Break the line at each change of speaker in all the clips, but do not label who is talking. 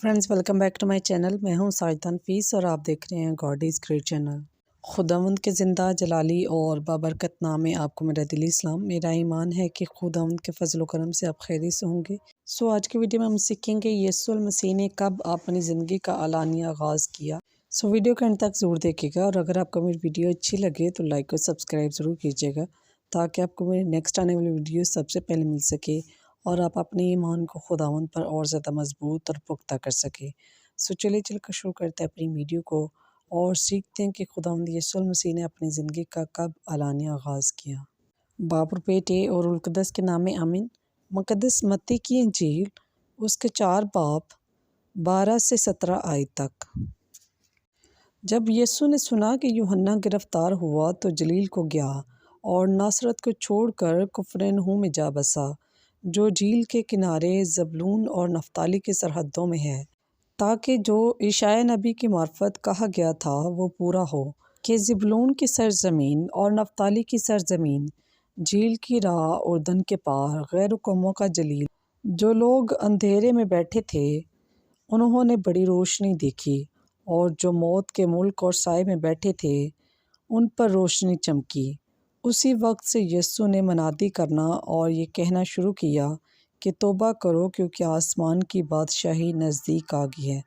Friends welcome back to my channel. میں ہوں ساجدہ نفیس اور آپ دیکھ رہے ہیں گاڈ از گریٹ چینل۔ خداوند کے زندہ جلالی اور بابرکت نام میں آپ کو میرا دلی سلام۔ میرا ایمان ہے کہ خداوند کے فضل و کرم سے آپ خیریت سے ہوں گے۔ آج کی ویڈیو میں ہم سیکھیں گے یسوع المسیح نے کب اپنی زندگی کا اعلانیہ آغاز کیا۔ ویڈیو کے اینڈ تک ضرور دیکھیے گا، اور اگر آپ کو میری ویڈیو اچھی لگے تو لائک اور سبسکرائب ضرور کیجیے گا، تاکہ آپ کو میری نیکسٹ آنے والی ویڈیو سب سے پہلے مل سکے اور آپ اپنے ایمان کو خداوند پر اور زیادہ مضبوط اور پختہ کر سکے۔ چلے چل کر شروع کرتے ہیں اپنی ویڈیو کو اور سیکھتے ہیں کہ خداوند یسوع المسیح نے اپنی زندگی کا کب اعلانیہ آغاز کیا۔ باپ اور بیٹے اور روح القدس کے نام میں آمین۔ مقدس متی کی انجیل اس کے 4 باب 12 سے 17 آیت تک۔ جب یسوع نے سنا کہ یوحنا گرفتار ہوا تو جلیل کو گیا اور ناصرت کو چھوڑ کر کفرنہوم میں جا بسا، جو جھیل کے کنارے زبلون اور نفتالی کی سرحدوں میں ہے، تاکہ جو اشعیاء نبی کی معرفت کہا گیا تھا وہ پورا ہو کہ زبلون کی سرزمین اور نفتالی کی سرزمین، جھیل کی راہ اردن کے پار، غیر قوموں کا جلیل، جو لوگ اندھیرے میں بیٹھے تھے انہوں نے بڑی روشنی دیکھی، اور جو موت کے ملک اور سائے میں بیٹھے تھے ان پر روشنی چمکی۔ اسی وقت سے یسوع نے منادی کرنا اور یہ کہنا شروع کیا کہ توبہ کرو، کیونکہ آسمان کی بادشاہی نزدیک آ گئی ہے۔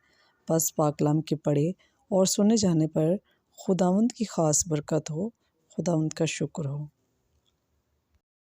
بس پاک کلام کے پڑھے اور سنے جانے پر خداوند کی خاص برکت ہو۔ خداوند کا شکر ہو۔